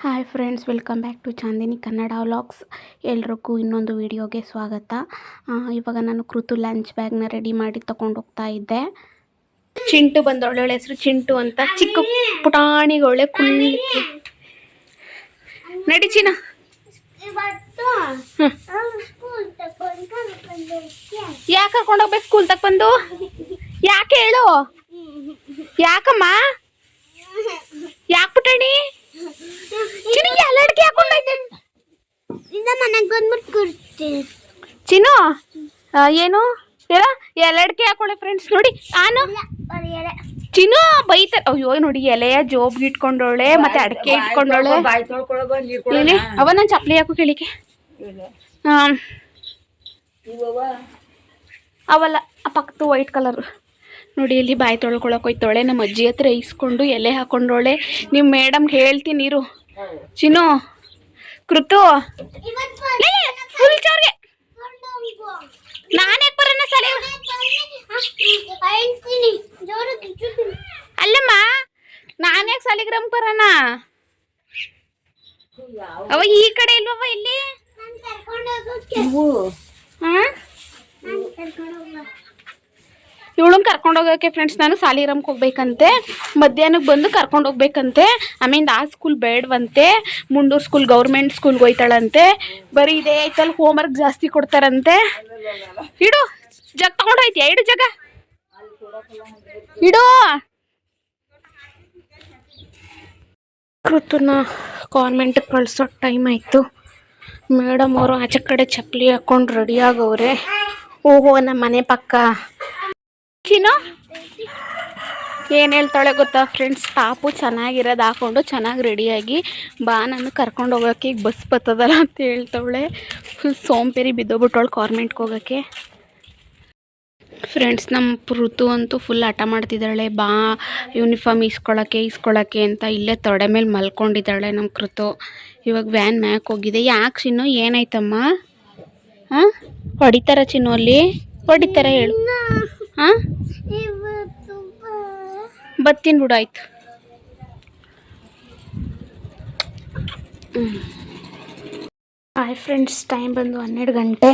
Hi friends, welcome back to Chandini Kannada vlogs. ಎಲ್ರಿಗೂ ಇನ್ನೊಂದು ವಿಡಿಯೋಗೆ ಸ್ವಾಗತ. ಇವಾಗ ನಾನು ಕೃತು ಲಂಚ್ ಬ್ಯಾಗ್ನ ರೆಡಿ ಮಾಡಿ ತಗೊಂಡು ಹೋಗ್ತಾ ಇದ್ದೆ. ಚಿಂಟು ಬಂದವಳೆ, ಅವಳ ಹೆಸರು ಚಿಂಟು ಅಂತ. ಚಿಕ್ಕ ಪುಟಾಣಿಗೊಳ್ಳೆ ಕುಳ್ಳಿ ನಡಿ ಚಿನ್ನ. ಯಾಕೆ ಕರ್ಕೊಂಡೋಗ್ಬೇಕು ಸ್ಕೂಲ್ ತಕ್ಕ ಬಂದು? ಯಾಕೆ ಹೇಳು, ಯಾಕಮ್ಮ, ಯಾಕೆ ಪುಟಾಣಿ ಎಲ್ಲಡ್ಗೆ ಹಾಕೊಂಡೈತೆ ಚಿನ್ನು? ಏನು ಹೇಳ, ಎಲ್ಲಡ್ಗೆ ಹಾಕೊಳ್ಳೆ ಫ್ರೆಂಡ್ಸ್. ನೋಡಿ ನಾನು ಚಿನ್ನು ಬೈತಾರೆ. ಅಯ್ಯೋ ನೋಡಿ, ಎಲೆಯ ಜೋಬ್ಗೆ ಇಟ್ಕೊಂಡವಳೆ, ಮತ್ತೆ ಅಡಕೆ ಇಟ್ಕೊಂಡವಳೆ. ಅವ ನಾನು ಚಪ್ಪಲಿ ಹಾಕೋ ಕೇಳಿಕೆ ಅವಲ್ಲ, ಆ ಪಕ್ಕದ ವೈಟ್ ಕಲರ್ ನೋಡಿ. ಇಲ್ಲಿ ಬಾಯಿ ತೊಳ್ಕೊಳಕ್ ಹೋಯ್ತವಳೆ. ನಮ್ಮ ಅಜ್ಜಿ ಹತ್ರ ಇಸ್ಕೊಂಡು ಎಲೆ ಹಾಕೊಂಡವಳೆ. ನೀವು ಮೇಡಮ್ಗೆ ಹೇಳ್ತೀನಿ ಇರು. ಚಿನ್ನು, ಕೃತು ಫುಲ್ ಚೋರ್ಗೆ ನಾನೇ ಬರೋಣ ಸಲ. ಅಲ್ಲಮ್ಮ, ನಾನೇ ಸಾಲಿಗ್ರಾಮ್ ಬರೋಣ. ಅವ ಈ ಕಡೆ ಇಲ್ವವ ಇಲ್ಲಿ? ಇವಳನ್ನ ಕರ್ಕೊಂಡು ಹೋಗೋಕೆ ಫ್ರೆಂಡ್ಸ್, ನಾನು ಸಾಲಿಗ್ರಾಮ್ಗೆ ಹೋಗ್ಬೇಕಂತೆ. ಮಧ್ಯಾಹ್ನಕ್ಕೆ ಬಂದು ಕರ್ಕೊಂಡು ಹೋಗ್ಬೇಕಂತೆ. ಆಮೇಲೆ ಆ ಸ್ಕೂಲ್ ಬೇಡವಂತೆ, ಮುಂಡೂರು ಸ್ಕೂಲ್ ಗೌರ್ಮೆಂಟ್ ಸ್ಕೂಲ್ಗೆ ಹೋಯ್ತಾಳಂತೆ. ಬರೀ ಇದೇ ಐತಲ್ಲಿ ಹೋಮ್ವರ್ಕ್ ಜಾಸ್ತಿ ಕೊಡ್ತಾರಂತೆ. ಇಡು ಜಗ ತಗೊಂಡೋಯ್ತೀಯ? ಇಡು ಜಗ ಇಡು. ಕೃತುನ ಕಾನ್ವೆಂಟ್ಗೆ ಕಳ್ಸೋ ಟೈಮ್ ಆಯಿತು. ಮೇಡಮ್ ಅವರು ಆಚೆ ಕಡೆ ಚಪ್ಪಲಿ ಹಾಕೊಂಡು ರೆಡಿ ಆಗವ್ರೆ. ಓಹೋ, ನಮ್ಮ ಮನೆ ಪಕ್ಕ ಚಿನ್ನು ಏನು ಹೇಳ್ತಾಳೆ ಗೊತ್ತಾ ಫ್ರೆಂಡ್ಸ್? ಟಾಪು ಚೆನ್ನಾಗಿರೋದು ಹಾಕೊಂಡು ಚೆನ್ನಾಗಿ ರೆಡಿಯಾಗಿ ಬಾ, ನಾನು ಕರ್ಕೊಂಡು ಹೋಗೋಕ್ಕೆ ಈಗ ಬಸ್ ಬರ್ತದಲ್ಲ ಅಂತ ಹೇಳ್ತಾವಳೆ. ಫುಲ್ ಸೋಂಪೇರಿ ಬಿದ್ದೋಗ್ಬಿಟ್ಟವಳು ಕಾನ್ವೆಂಟ್ಗೆ ಹೋಗೋಕ್ಕೆ. ಫ್ರೆಂಡ್ಸ್, ನಮ್ಮ ಋತು ಅಂತೂ ಫುಲ್ ಹಠ ಮಾಡ್ತಿದ್ದಾಳೆ, ಬಾ ಯೂನಿಫಾರ್ಮ್ ಇಸ್ಕೊಳ್ಳೋಕ್ಕೆ ಅಂತ. ಇಲ್ಲೇ ತೊಡೆ ಮೇಲೆ ಮಲ್ಕೊಂಡಿದ್ದಾಳೆ ನಮ್ಮ ಕೃತು. ಇವಾಗ ವ್ಯಾನ್ ಮ್ಯಾಕ್ ಹೋಗಿದೆ. ಯಾಕೆ ಚಿನ್ನು, ಏನಾಯ್ತಮ್ಮ? ಹಾಂ, ಹೊಡಿತಾರ ಚಿನ್ನು? ಅಲ್ಲಿ ಹೊಡಿತಾರ ಹೇಳು. ಹಾಂ, ಬತ್ತೀನಿ ಬಿಡು, ಆಯ್ತು. ಹಾಯ್ ಫ್ರೆಂಡ್ಸ್, ಟೈಮ್ ಬಂದು 12 ಗಂಟೆ.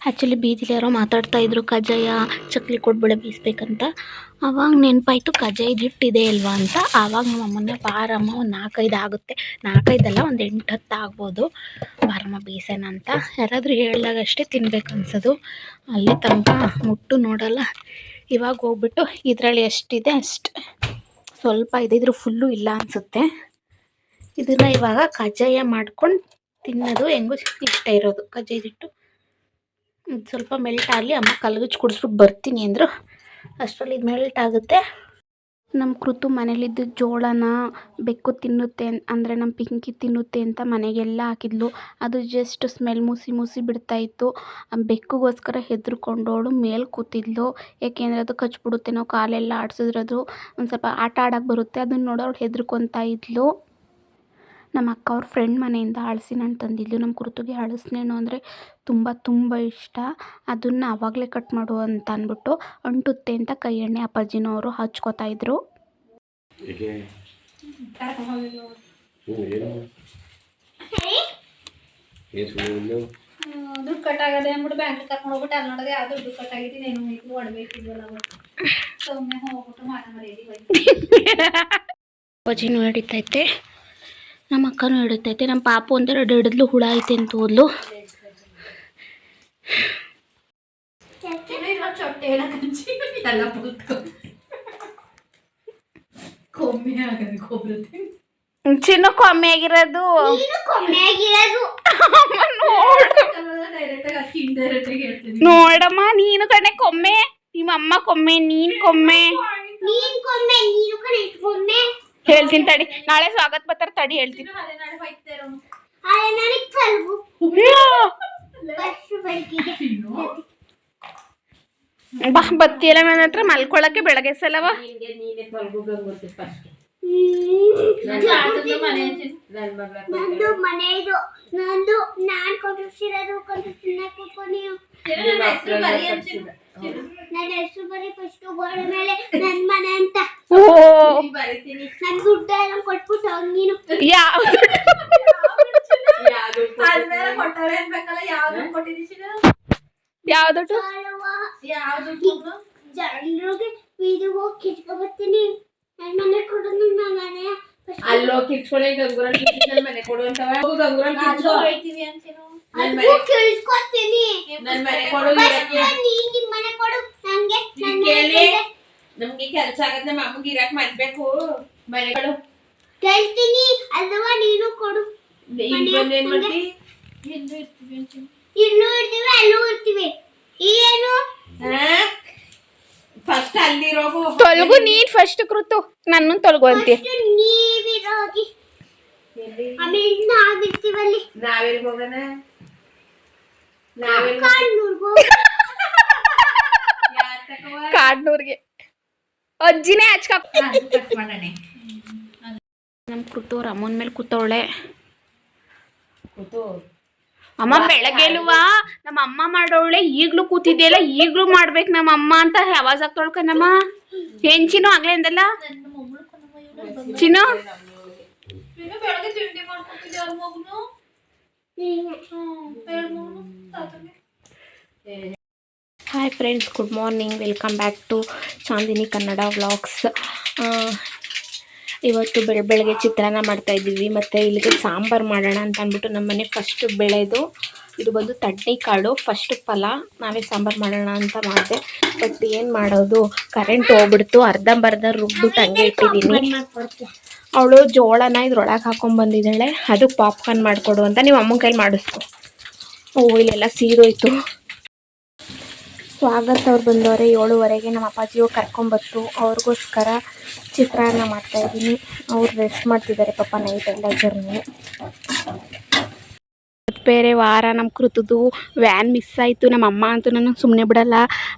ಆ್ಯಕ್ಚುಲಿ ಬೀದಿಲಿ ಯಾರೋ ಮಾತಾಡ್ತಾಯಿದ್ರು, ಕಜ್ಜಾಯ ಚಕ್ಲಿ ಕೊಡ್ಬೇಳೆ ಬೀಸ್ಬೇಕಂತ. ಆವಾಗ ನೆನಪಾಯ್ತು ಕಜ್ಜಾಯದ ಹಿಟ್ಟಿದೆ ಅಲ್ವಾ ಅಂತ. ಆವಾಗ ನಮ್ಮ ಅಮ್ಮನ ಬಾರಮ್ಮ, ಒಂದು 4-5 ಆಗುತ್ತೆ, 4-5 ಅಲ್ಲ, ಒಂದು 8-10 ಆಗ್ಬೋದು, ಬಾರಮ್ಮ ಬೀಸೋಣ ಅಂತ. ಯಾರಾದರೂ ಹೇಳಿದಾಗ ಅಷ್ಟೇ ತಿನ್ಬೇಕು ಅನ್ಸೋದು. ಅಲ್ಲಿ ತನಕ ಮುಟ್ಟು ನೋಡಲ್ಲ. ಇವಾಗ ಹೋಗ್ಬಿಟ್ಟು ಇದರಲ್ಲಿ ಎಷ್ಟಿದೆ ಅಷ್ಟು ಸ್ವಲ್ಪ ಇದೆ, ಇದ್ರ ಫುಲ್ಲು ಇಲ್ಲ ಅನಿಸುತ್ತೆ. ಇದನ್ನು ಇವಾಗ ಕಜ್ಜಾಯ ಮಾಡ್ಕೊಂಡು ತಿನ್ನೋದು. ಹೆಂಗೂ ಇಷ್ಟ ಇರೋದು ಕಜ್ಜಾಯದಿಟ್ಟು. ಇದು ಸ್ವಲ್ಪ ಮೆಲ್ಟ್ ಆಗಲಿ, ಅಮ್ಮ ಕಲ್ಗುಚ್ಚು ಕುಡಿಸ್ಬಿಟ್ಟು ಬರ್ತೀನಿ ಅಂದರು. ಅಷ್ಟರಲ್ಲಿ ಇದು ಮೆಲ್ಟ್ ಆಗುತ್ತೆ. ನಮ್ಮ ಕೃತು ಮನೇಲಿದ್ದು ಜೋಳನ ಬೆಕ್ಕು ತಿನ್ನುತ್ತೆ ಅಂದರೆ ನಮ್ಮ ಪಿಂಕಿ ತಿನ್ನುತ್ತೆ ಅಂತ ಮನೆಗೆಲ್ಲ ಹಾಕಿದ್ಲು. ಅದು ಜಸ್ಟ್ ಸ್ಮೆಲ್ ಮುಸಿ ಬಿಡ್ತಾಯಿತ್ತು. ಬೆಕ್ಕಿಗೋಸ್ಕರ ಹೆದರ್ಕೊಂಡವಳು ಮೇಲೆ ಕೂತಿದ್ಲು. ಏಕೆಂದರೆ ಅದು ಕಚ್ಬಿಡುತ್ತೆ, ನಾವು ಕಾಲೆಲ್ಲ ಆಡಿಸಿದ್ರದು ಒಂದು ಸ್ವಲ್ಪ ಆಟ ಆಡೋಕ್ಕೆ ಬರುತ್ತೆ. ಅದನ್ನು ನೋಡೋಳು ಹೆದರ್ಕೊತಾ ಇದ್ಲು. ನಮ್ಮ ಅಕ್ಕ ಅವ್ರ ಫ್ರೆಂಡ್ ಮನೆಯಿಂದ ಹಲಸಿನ ಹಣ್ಣು ತಂದಿದ್ಲು. ನಮ್ಮ ಕೃತುಗೆ ಹಲಸಿನ ಹಣ್ಣು ಅಂದರೆ ತುಂಬ ಇಷ್ಟ. ಅದನ್ನು ಆವಾಗಲೇ ಕಟ್ ಮಾಡು ಅಂತ ಅಂದ್ಬಿಟ್ಟು ಅಂಟುತ್ತೆ ಅಂತ ಕೈ ಎಣ್ಣೆ ಅಪ್ಪಾಜಿನೂ ಅವರು ಹಚ್ಕೋತಾ ಇದ್ರು. ದುಡ್ಡು ಕಟ್ಟಾಗದೆ ಅಂದ್ಬಿಟ್ಟು ಬ್ಯಾಂಕ್ ಕರ್ಕೊಂಡು ಹೋಗ್ಬಿಟ್ಟು ಅಲ್ಲಿ ನೋಡಿದ್ರೆ ಯಾವ್ದು ದುಡ್ಡು ಕಟ್ಟಾಗಿದ್ದೀನಿ, ಏನು ಹೊಡಬೇಕಿದ್ವಲ್ಲ ಸೊಮ್ಮೆ ಹೋಗ್ಬಿಟ್ಟು ಅಪ್ಪಾಜಿನೂ ಹಿಡಿತೈತೆ, ನಮ್ಮ ಅಕ್ಕನೂ ಹಿಡಿತೈತೆ. ನಮ್ಮ ಪಾಪು ಒಂದೆರಡು ಹಿಡಿದ್ಲು, ಹುಳ ಐತೆ ಅಂತ ಹೋದ್ಲು. ಚಿನ್ನು ಕಮ್ಮಿ ಆಗಿರೋದು ನೋಡಮ್ಮ. ನೀನು ಕಣೆ ಕೊಮ್ಮೆ, ನಿಮ್ಮ ಅಮ್ಮ ಕೊಮ್ಮೆ, ನೀನ್ ಕೊಮ್ಮೆ. ಹೇಳ್ತೀನಿ ತಡಿ, ನಾಳೆ ಸ್ವಾಗತ ಬರ್ತಾರೆ ತಡಿ, ಹೇಳ್ತೀನಿ. ಬಾ ಬತ್ತಿಯಲ್ಲ ನನ್ನ ಹತ್ರ ಮಲ್ಕೊಳಕ್ಕೆ ಬೆಳಗ್ಗೆ ಸಲವ. ನಂದು ನಾನ್ ಕೊಂಡಿರೋದು ನನ್ನ ಹೆಸರು ಬರೀ ಫಸ್ಟ್ ಗೋಡೆ ಮೇಲೆ ನನ್ನ ಮನೆ ಅಂತ. ನನ್ ದುಡ್ಡು ಎಲ್ಲ ಕೊಟ್ಬಿಟ್ಟು ನೀನು ತೊಳೆ ಅನ್ಬೇಕಲ್ಲ ಯಾವ್ದು ಕೊಟ್ಟಿದ್ದೀವಿ ಯಾವ್ದು ಯಾವ್ದು ಜನರಿಗೆ ವಿಡಿಯೋ ಕಿತ್ಕೊಬರ್ತೀನಿ ನನ್ನ ಮನೆ ಕೊಡು ನನ್ನ ಮನೆ ಅಲ್ಲೋ ಕಿತ್ಕೊಳ್ಳಿ ಗಂಗುರಲ್ ಕಿತ್ಕೊಂಡು ಮನೆ ಕೊಡು ಅಂತವ ಗಂಗುರಲ್ ಕಿತ್ಕೊ ಹೋಯ್ತೀವಿ ಅಂತೀನೋ ನನ್ ಅದು ಕೇಳಿಸ್ಕೊತೀನಿ ನನ್ ಮನೆ ಕೊಡು ಇರಕ್ಕೆ ನೀನ್ ನಿಮ್ ಮನೆ ಕೊಡು ನಂಗೆ ಕೇಳಿ ನಮ್ಗೆ ಕೆಲಸ ಆಗತ್ತೆ ನಮ್ಮ ಅಮ್ಮಗೆ ಇರಕ್ ಮಾಡ್ಬೇಕು ಮನೆ ಕೊಡು ಕೇಳ್ತೀನಿ ಅಲ್ವಾ ನೀನು ಕೊಡು ಈಗ ಬಂದು ಏನ್ ಮಾಡ್ತಿ ಎಲ್ಲೂ ಇರ್ತೀವಿ ಅಂತೀನಿ ಇಲ್ಲೂ ಇರ್ತೀವಿ ಅಲ್ಲೂ ಇರ್ತೀವಿ ಏನು ಫಸ್ಟ್ ಅಲ್ಲಿರೋಗು ತೊಲಗು ನೀನ್ ಫಸ್ಟ್ ಕೃತು ನನ್ನ ತೊಲಗು ಅಂತೀಯ ನೀವಿರೋಗಿ ಆಮೇಲೆ ನಾವಿರ್ತೀವಲ್ಲಿ ನಾವೆಲ್ಲಿ ಹೋಗೋಣ ನಾವೆಲ್ಲಿ ಕಾಡ್ನೂರ್ಗು ಯಾರ್ ತಕವ ಕಾಡ್ನೂರ್ಗೆ ಅಜ್ಜಿನೇ ಹಚ್ಕಾಕ ಕಟ್ ಮಾಡೋಣ ನಮ್ ಕೃತು ಅವ್ರ ಅಮ್ಮನ ಮೇಲೆ ಕೂತವಳೆ. ಕೂತು ಅಮ್ಮ ಬೆಳಗ್ಗೆಲ್ವಾ ನಮ್ಮ ಅಮ್ಮ ಮಾಡೋಳೆ ಈಗ್ಲೂ ಕೂತಿದ್ಯಲ್ಲ ಈಗ್ಲೂ ಮಾಡ್ಬೇಕು ನಮ್ಮ ಅಮ್ಮ ಅಂತ ಯಾವಾಗ ತೊಳ್ಕನಮ್ಮ ಏನ್ ಚಿನ್ನು ಆಗ್ಲೇ ಅಂದಲ್ಲ ನನ್ನ ಮೊಮ್ಮಳು ಕಣಮ್ಮ ಇವ್ಳು ಚಿನ್ನು ಇನ್ನು ಬೆಳಗ್ಗೆ ತಿಂಡಿ ಮಾಡ್ಕೊತಿದ್ದೆ ಅವ್ರ ಮಗನು ಹೇಳ ಮಗನು ತಾತಗೆ hi friends, good morning, welcome back to Chandini Kannada vlogs. ಇವತ್ತು ಬೆಳಗ್ಗೆ ಚಿತ್ರಾನ್ನ ಮಾಡ್ತಾಯಿದ್ದೀವಿ ಮತ್ತು ಇಲ್ಲಿಗೆ ಸಾಂಬಾರು ಮಾಡೋಣ ಅಂತ ಅಂದ್ಬಿಟ್ಟು ನಮ್ಮನೆ ಫಸ್ಟ್ ಬೆಳೆದು ಇದು ಬಂದು ತಡ್ನಿಕಾಳು ಫಸ್ಟ್ ಫಲ ನಾವೇ ಸಾಂಬಾರು ಮಾಡೋಣ ಅಂತ ಮಾಡಿದೆ. ಬಟ್ ಏನು ಮಾಡೋದು, ಕರೆಂಟ್ ಹೋಗ್ಬಿಡ್ತು, ಅರ್ಧಂಬರ್ಧ ರುಬ್ಬಿಟ್ಟು ಹಂಗೆ ಇಟ್ಟಿದ್ದೀನಿ. ಅವಳು ಜೋಳನ ಇದ್ರೊಳಗೆ ಹಾಕೊಂಡ್ಬಂದಿದ್ದಾಳೆ, ಅದಕ್ಕೆ ಪಾಪ್ಕಾರ್ನ್ ಮಾಡಿಕೊಡು ಅಂತ ನೀವು ಅಮ್ಮನ ಕೈಲಿ ಮಾಡಿಸ್ಕೊ. ಇಲ್ಲೆಲ್ಲ ಸೀದೋಯ್ತು. ಸ್ವಾಗತ ಅವ್ರು ಬಂದವರೆ 7:15. ನಮ್ಮ ಅಪ್ಪಾಜಿಯು ಕರ್ಕೊಂಬತ್ತು, ಅವ್ರಿಗೋಸ್ಕರ ಚಿತ್ರಾನ್ನ ಮಾಡ್ತಾಯಿದ್ದೀನಿ. ಅವ್ರು ರೆಸ್ಟ್ ಮಾಡ್ತಿದ್ದಾರೆ ಪಾಪ, ನೈಟ್ ಎಲ್ಲ ಜರ್ನಿ. ಬೇರೆ ವಾರ ನಮ್ಮ ಕೃತದ್ದು ವ್ಯಾನ್ ಮಿಸ್ ಆಯಿತು. ನಮ್ಮ ಅಮ್ಮ ಅಂತೂ ನನಗೆ ಸುಮ್ಮನೆ ಬಿಡಲ್ಲ,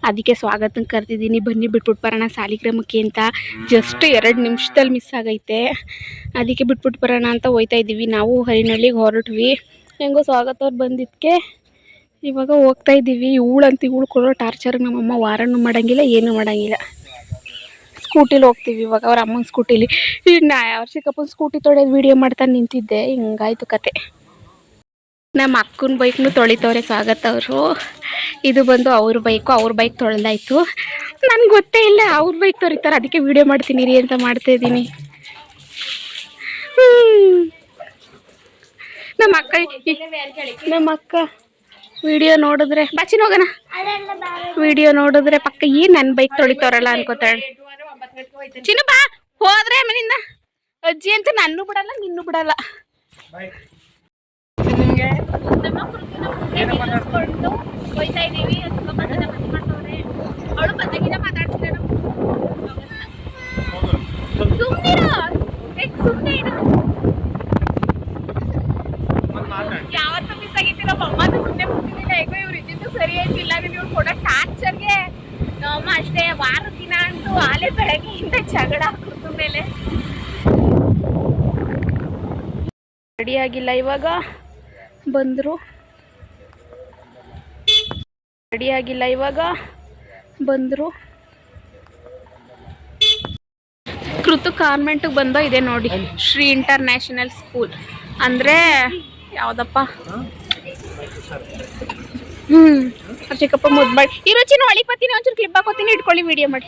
ಅದಕ್ಕೆ ಸ್ವಾಗತನ ಕರೆದಿದ್ದೀನಿ, ಬನ್ನಿ ಬಿಟ್ಬಿಟ್ಟು ಬರೋಣ ಸಾಲಿಗ್ರಾಮಕ್ಕೆ ಅಂತ. ಜಸ್ಟ್ 2 ನಿಮಿಷದಲ್ಲಿ ಮಿಸ್ ಆಗೈತೆ, ಅದಕ್ಕೆ ಬಿಟ್ಬಿಟ್ಟು ಬರೋಣ ಅಂತ ಹೋಯ್ತಾ ಇದ್ದೀವಿ. ನಾವು ಹರಿನಹಳ್ಳಿಗೆ ಹೊರಟ್ವಿ. ಹೆಂಗೋ ಸ್ವಾಗತ ಅವ್ರು ಬಂದಿದ್ದಕ್ಕೆ ಇವಾಗ ಹೋಗ್ತಾ ಇದ್ದೀವಿ. ಇವಳು ಕೊಡೋ ಟಾರ್ಚರ್ಗೆ ನಮ್ಮಮ್ಮ ವಾರನೂ ಮಾಡೋಂಗಿಲ್ಲ, ಏನೂ ಮಾಡೋಂಗಿಲ್ಲ. ಸ್ಕೂಟಿಲಿ ಹೋಗ್ತೀವಿ ಇವಾಗ, ಅವ್ರ ಅಮ್ಮನ ಸ್ಕೂಟಿಲಿ. ಅವ್ರ ಚಿಕ್ಕಪ್ಪನ ಸ್ಕೂಟಿ ತೊಳೆಯೋದು ವೀಡಿಯೋ ಮಾಡ್ತಾ ನಿಂತಿದ್ದೆ, ಹಿಂಗಾಯ್ತು ಕತೆ. ನಮ್ಮ ಅಕ್ಕನ ಬೈಕ್ನು ತೊಳಿತವ್ರೆ ಸ್ವಾಗತ ಅವರು. ಇದು ಬಂದು ಅವ್ರ ಬೈಕ್ ತೊಳೆದಾಯ್ತು. ನನಗೆ ಗೊತ್ತೇ ಇಲ್ಲ ಅವ್ರ ಬೈಕ್ ತೊಳಿತಾರೆ, ಅದಕ್ಕೆ ವೀಡಿಯೋ ಮಾಡ್ತೀನಿ ರೀ ಅಂತ ಮಾಡ್ತಾಯಿದ್ದೀನಿ. ನಮ್ಮ ಅಕ್ಕ ವಿಡಿಯೋ ನೋಡಿದ್ರೆ ಬಾಚಿನ ಹೋಗೋಣ, ವಿಡಿಯೋ ನೋಡಿದ್ರೆ ಪಕ್ಕ ನನ್ನ ಬೈಕ್ ತೊಳಿತವ್ರಲ್ಲ ಅನ್ಕೋತಾಳೆ. ಚಿನ್ನು ಬಾ, ಹೋದ್ರೆ ಮನೆಯಿಂದ ಅಜ್ಜಿ ಅಂತ ನನ್ನೂ ಬಿಡಲ್ಲ ನಿನ್ನೂ ಬಿಡಲ್ಲ. ಹೋಯ್ತಾ ಇದೀವಿ, ಅವಳು ಬಂದಾಗಿನ ಮಾತಾಡ್ತಿಲ್ಲ. ಯಾವತ್ತೂ ಮಿಸ್ ಆಗಿತ್ತು ನಮ್ಮ ಅಮ್ಮನೂ ಸುಮ್ಮನೆ ಬರ್ತಿದ್ದಿಲ್ಲ. ಹೇಗೋ ಇವ್ರು ಇದ್ದಿದ್ದು ಸರಿ ಆಯ್ತಿಲ್ಲ, ನೀವು ಕೊಡೋ ಟಾರ್ಚರ್ಗೆ ನಮ್ಮ ಅಷ್ಟೇ. ವಾರದ ದಿನ ಅಂತೂ ಆಲೆ ಬೆಳಗ್ಗೆಯಿಂದ ಜಗಳ ಹಾಕೋದ್ರ ಮೇಲೆ ರೆಡಿ ಆಗಿಲ್ಲ. ಇವಾಗ ಬಂದರು, ಕೃತು ಕಾನ್ವೆಂಟಿಗೆ ಬಂದೋ ಇದೆ ನೋಡಿ, ಶ್ರೀ ಇಂಟರ್ನ್ಯಾಷನಲ್ ಸ್ಕೂಲ್ ಅಂದರೆ ಯಾವುದಪ್ಪ, ಚಿಕ್ಕಪ್ಪ ಮುದ್ಬಾಳ್. ಈ ರುಚಿನ ಒಳಿಪತ್ತೀನಿ, ಒಂಚೂರು ಕ್ಲಿಪ್ ಹಾಕೋತೀನಿ, ಇಟ್ಕೊಳ್ಳಿ ವಿಡಿಯೋ ಮಾಡಿ.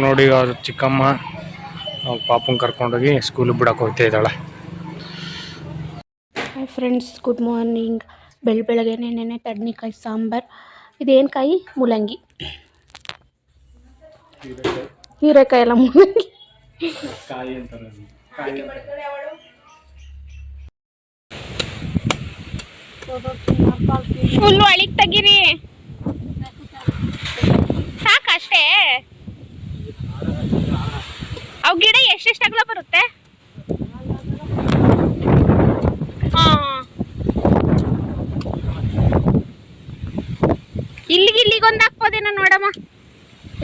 ನೋಡಿ ಅವ್ರ ಚಿಕ್ಕಮ್ಮ ಪಾಪನ್ ಕರ್ಕೊಂಡೋಗಿ ಸ್ಕೂಲಿಗೆ ಬಿಡಕ್ಕೆ ಹೋಗ್ತಾ ಇದ್ದಾಳೆ. Hi friends, good morning. ಬೆಳಗ್ಗೆನೆ ನೆನೆ ತಡ್ನಿಕಾಯಿ ಸಾಂಬಾರು. ಇದೇನು ಕಾಯಿ? ಮೂಲಂಗಿ. ಹೀರೆಕಾಯಿ ಎಲ್ಲ ಮೂಲಂಗಿ. ಫುಲ್ಲು ಅಳಿಗೆ ತೆಗೀರಿ ಸಾಕಷ್ಟೇ. ಅವು ಗಿಡ ಎಷ್ಟೆಷ್ಟು ಅಗಲ ಬರುತ್ತೆ? ಇಲ್ಲಿಗೊಂದು ಹಾಕ್ಬೋದೇನೋ ನೋಡಮ್ಮ.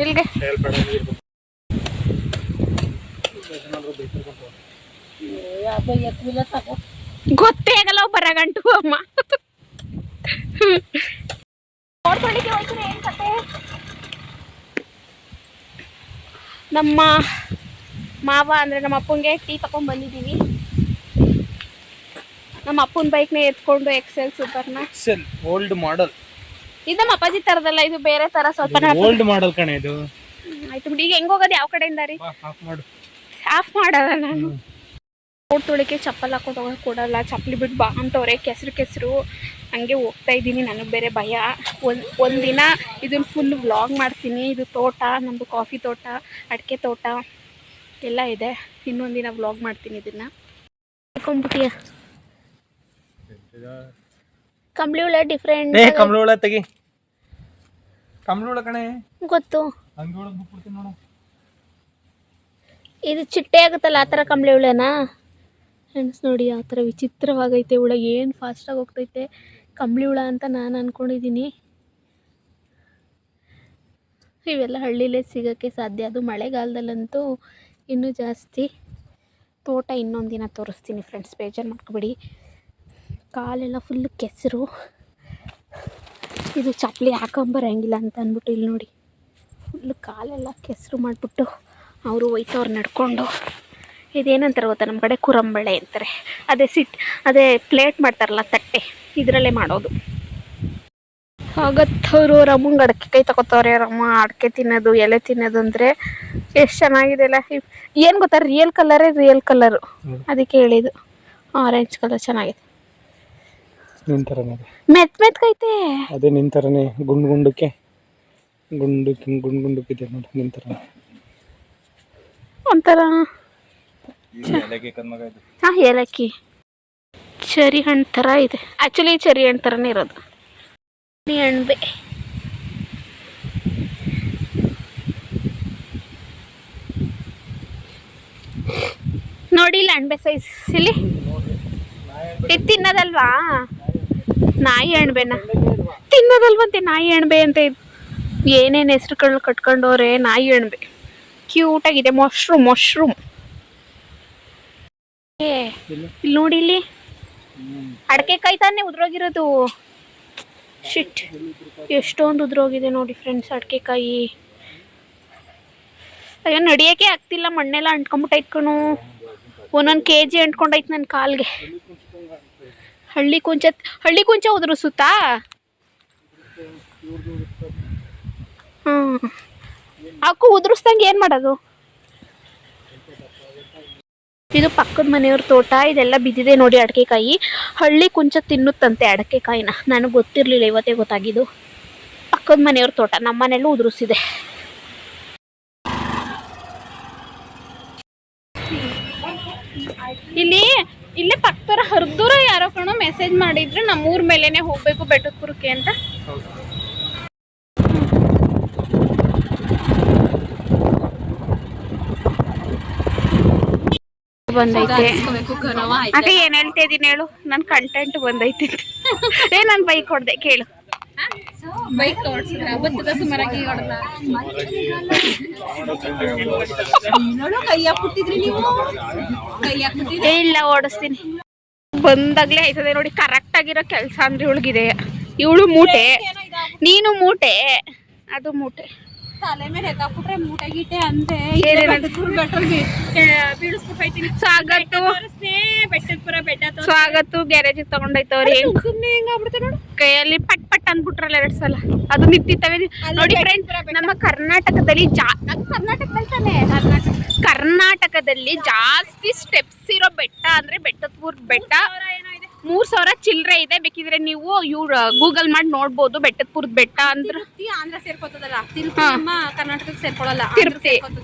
ಇಲ್ಲಿಗೆ ಗೊತ್ತೇ ಆಗಲ್ಲ ಅವು ಬರಗಂಟು ಅಮ್ಮ. ನೋಡ್ಕೊಳ್ಳಿಕ್ಕೆ ಹೋಗ್ತೀನಿ ಏನು ಕತೆ. ನಮ್ಮ ಮಾವ ಅಂದರೆ ನಮ್ಮ ಅಪ್ಪಂಗೆ ಟೀ ತಗೊಂಡು ಬಂದಿದ್ದೀವಿ. ನಮ್ಮ ಅಪ್ಪನ ಬೈಕ್ನೇ ಎತ್ಕೊಂಡು ಎಕ್ಸೆಲ್ ಸೂಪರ್ನ. Old model. ಇದು ನಮ್ಮ ಅಪ್ಪಾಜಿ ತರದಲ್ಲ, ಇದು ಬೇರೆ ತರ ಸ್ವಲ್ಪ. ಓಲ್ಡ್ ಮಾಡಲ್ ಕಣೆ ಇದು. ಆಯ್ತು ಬಿಡಿ. ಈಗ ಹೆಂಗ್ ಹೋಗೋದು, ಯಾವ ಕಡೆಯಿಂದ ರೀ? ಆಫ್ ಮಾಡಲ್ಲ ನಾನು. ರೋಡ್ ತೊಳಿಕೆ ಚಪ್ಪಲ್ ಹಾಕೊಂಡು ಹೋಗಕ್ಕೆ ಕೊಡಲ್ಲ, ಚಪ್ಪಲಿ ಬಿಟ್ಟು ಬಾ ಅಂತವ್ರೆ. ಕೆಸರು ಹಂಗೆ ಹೋಗ್ತಾ ಇದ್ದೀನಿ. ನನಗೆ ಬೇರೆ ಭಯ. ಒಂದಿನ ಇದನ್ನ ಫುಲ್ ವ್ಲಾಗ್ ಮಾಡ್ತೀನಿ. ಇದು ತೋಟ ನಮ್ಮದು, ಕಾಫಿ ತೋಟ, ಅಡಿಕೆ ತೋಟ ಎಲ್ಲ ಇದೆ. ಇನ್ನೊಂದಿನ ವ್ಲಾಗ್ ಮಾಡ್ತೀನಿ ಇದನ್ನು. ಕೊಂಬಿಟ್ಟಿಯ ಕಂಬಳಿ ಹುಳ ಡಿಫ್ರೆಂಟ್. ಕಂಬಳಿ ಹುಳ ತೆಗಿ. ಕಂಬಳಿ ಹುಳ ಕಣೆ ಗೊತ್ತು. ಇದು ಚಿಟ್ಟೆ ಆಗುತ್ತಲ್ಲ, ಆ ಥರ ಕಂಬಳಿ ಹುಳನಾ ಫ್ರೆಂಡ್ಸ್? ನೋಡಿ ಯಾವ ಥರ ವಿಚಿತ್ರವಾಗೈತೆ ಹುಳ, ಏನು ಫಾಸ್ಟಾಗಿ ಹೋಗ್ತೈತೆ. ಕಂಬಳಿ ಹುಳ ಅಂತ ನಾನು ಅಂದ್ಕೊಂಡಿದ್ದೀನಿ. ಇವೆಲ್ಲ ಹಳ್ಳಿಲೇ ಸಿಗೋಕ್ಕೆ ಸಾಧ್ಯ, ಅದು ಮಳೆಗಾಲದಲ್ಲಂತೂ ಇನ್ನೂ ಜಾಸ್ತಿ. ತೋಟ ಇನ್ನೊಂದಿನ ತೋರಿಸ್ತೀನಿ ಫ್ರೆಂಡ್ಸ್, ಬೇಜಾರು ಮಾಡ್ಕೊಬೇಡಿ. ಕಾಲೆಲ್ಲ ಫುಲ್ಲು ಕೆಸರು. ಇದು ಚಪ್ಪಲಿ ಹಾಕೊಂಬರಂಗಿಲ್ಲ ಅಂತ ಅಂದ್ಬಿಟ್ಟು ಇಲ್ಲಿ ನೋಡಿ ಫುಲ್ಲು ಕಾಲೆಲ್ಲ ಕೆಸರು ಮಾಡಿಬಿಟ್ಟು ಅವರು ಹೋಯ್ತವ್ರು ನಡ್ಕೊಂಡು. ಇದೇನಂತಾರೆ ಗೊತ್ತಾ, ನಮ್ಮ ಕಡೆ ಕುರಂಬಳೆ ಅಂತಾರೆ. ಅದೇ ಪ್ಲೇಟ್ ಮಾಡ್ತಾರಲ್ಲ, ತಟ್ಟೆ, ಇದರಲ್ಲೇ ಮಾಡೋದು. ಆಗತ್ತವರು ರಮ್ಮಂಗೆ ಅಡಿಕೆ ಕೈ ತಗೋತವ್ರೆ. ರಮ್ಮ ಅಡಿಕೆ ತಿನ್ನೋದು, ಎಲೆ ತಿನ್ನೋದು ಅಂದರೆ ಎಷ್ಟು ಚೆನ್ನಾಗಿದೆ ಅಲ್ಲ. ಏನು ಗೊತ್ತಾ, ರಿಯಲ್ ಕಲರು, ಅದಕ್ಕೆ ಹೇಳಿದ್ದು. ಆರೆಂಜ್ ಕಲರ್ ಚೆನ್ನಾಗಿದೆ. ಮೆತ್ಮೆತ್ಕೈತೆ. ಅದೇ ನಿಂತರನೇ ಗುಂಡಕ್ಕೆ ಗುಂಡುಕ್ಕಿದೆ ನೋಡಿ, ನಿಂತರ ಒಂಥರ ಏಲಕ್ಕಿ ಚೆರಿ ಹಣ್ಣು ಥರ ಇದೆ. ಆ್ಯಕ್ಚುಲಿ ಚೆರಿ ಹಣ್ಣು ಥರನೇ ಇರೋದು. ಅಣಬೆ ನೋಡಿ, ಇಲ್ಲ ಅಣಬೆ ಸೈಜ್ ಇಲ್ಲಿ. ಇದು ತಿನ್ನೋದಲ್ವಾ? ನಾಯಿ ಅಣಬೆನ ತಿನ್ನೋದಲ್ವಂತೆ, ನಾಯಿ ಅಣಬೆ ಅಂತ. ಇದು ಏನೇನು ಹೆಸ್ರುಗಳು ಕಟ್ಕೊಂಡವ್ರೆ. ನಾಯಿ ಅಣಬೆ ಕ್ಯೂಟಾಗಿದೆ. ಮಶ್ರೂಮ್ ಇಲ್ಲಿ ನೋಡಿ, ಇಲ್ಲಿ ಅಡಿಕೆ ಕಾಯಿ ತಾನೇ ಉದ್ರೋಗಿರೋದು. ಶಿಟ್, ಎಷ್ಟೊಂದು ಉದ್ರೋಗಿದೆ ನೋಡಿ ಫ್ರೆಂಡ್ಸ್ ಅಡಿಕೆ ಕಾಯಿ. ಅಯ್ಯೋ, ನಡಿಯೋಕ್ಕೆ ಆಗ್ತಿಲ್ಲ, ಮಣ್ಣೆಲ್ಲ ಅಂಟ್ಕೊಂಬಿಟ್ಟೈತ್ ಕಣು. ಒಂದೊಂದು kg ಅಂಟ್ಕೊಂಡೈತೆ ನನ್ನ ಕಾಲಿಗೆ. ಹಳ್ಳಿ ಕುಂಚ ಉದುರಿಸುತ್ತಾ? ಹಾಕು ಉದುರಿಸ್ದಂಗೆ ಏನು ಮಾಡೋದು? ಇದು ಪಕ್ಕದ ಮನೆಯವ್ರ ತೋಟ. ಇದೆಲ್ಲ ಬಿದ್ದಿದೆ ನೋಡಿ ಅಡಿಕೆಕಾಯಿ. ಹಳ್ಳಿ ಕುಂಚ ತಿನ್ನುತ್ತಂತೆ ಅಡಿಕೆಕಾಯಿನ. ನನಗೆ ಗೊತ್ತಿರಲಿಲ್ಲ, ಇವತ್ತೇ ಗೊತ್ತಾಗಿದ್ದು. ಪಕ್ಕದ ಮನೆಯವ್ರ ತೋಟ, ನಮ್ಮ ಮನೆಯಲ್ಲೂ ಉದುರಿಸಿದೆ. ಇಲ್ಲೇ ಪಕ್ಕದವ್ರ ಹರಿದೂರ ಯಾರೋ ಕಣೋ ಮೆಸೇಜ್ ಮಾಡಿದ್ರು, ನಮ್ಮೂರ ಮೇಲೇನೆ ಹೋಗ್ಬೇಕು ಬೆಟ್ಟದಪುರಕ್ಕೆ ಅಂತ. ಬಂದೈತೆ. ಅಕ್ಕ ಏನ್ ಹೇಳ್ತಾ ಇದೀನಿ ಹೇಳು, ನನ್ ಕಂಟೆಂಟ್ ಬಂದೈತಿ. ನಾನ್ ಬೈಕ್ ಹೊಡ್ದೆ ಕೇಳು. ಬೈಕ್ ಓಡಿಸಿದ್ರ ಬತ್ತದ ಸುಮಾರಾಗಿ ಇಲ್ಲ ಓಡಿಸ್ತೀನಿ. ಬಂದಾಗ್ಲೇ ಆಯ್ತದೆ ನೋಡಿ. ಕರೆಕ್ಟ್ ಆಗಿರೋ ಕೆಲಸ ಅಂದ್ರೆ ಇವಳಿಗಿದೆ. ಇವಳು ಮೂಟೆ, ನೀನು ಮೂಟೆ, ಅದು ಮೂಟೆ. ತಲೆ ಮೇಲೆ ಎತ್ತಾಕ್ಬಿಟ್ರೆ ಮೂಟೆ ಗೀಟೆ ಅಂತೆ ಬೀಳಿಸ್ಬಿಟ್ಟೈತೀನಿ. ಬೆಟ್ಟದಪುರ ಬೆಟ್ಟ ಸ್ವಾಗತ ಗ್ಯಾರೇಜ್ ತಗೊಂಡೈತವ್ರಿ. ಸುಮ್ಮನೆ ಹಿಂಗಾಗ್ಬಿಡ್ತೆ ನೋಡು, ಕೈಯಲ್ಲಿ ಪಟ್ ಪಟ್ ಅಂದ್ಬಿಟ್ರಲ್ಲ 2 ಸಲ. ಅದು ನಿಂತಿತ್ತವೆ ನೋಡಿ ಫ್ರೆಂಡ್. ನಮ್ಮ ಕರ್ನಾಟಕದಲ್ಲಿ ಜಾಸ್ತಿ ಸ್ಟೆಪ್ಸ್ ಇರೋ ಬೆಟ್ಟ ಅಂದ್ರೆ ಬೆಟ್ಟದಪುರ ಬೆಟ್ಟ. 3000 ಚಿಲ್ಲರೆ ಇದೆ. ಬೇಕಿದ್ರೆ ನೀವು ಗೂಗಲ್ ಮಾಡಿ ನೋಡ್ಬೋದು. ಬೆಟ್ಟದಪುರದ ಬೆಟ್ಟ ಅಂದ್ರೆ ಆಂಧ್ರ ಸೇರ್ಕೋತದಲ್ಲ, ತಿರುಪತಿ ನಮ್ಮ ಕರ್ನಾಟಕಕ್ಕೆ ಸೇರ್ಕೊಳ್ಳಲ್ಲ.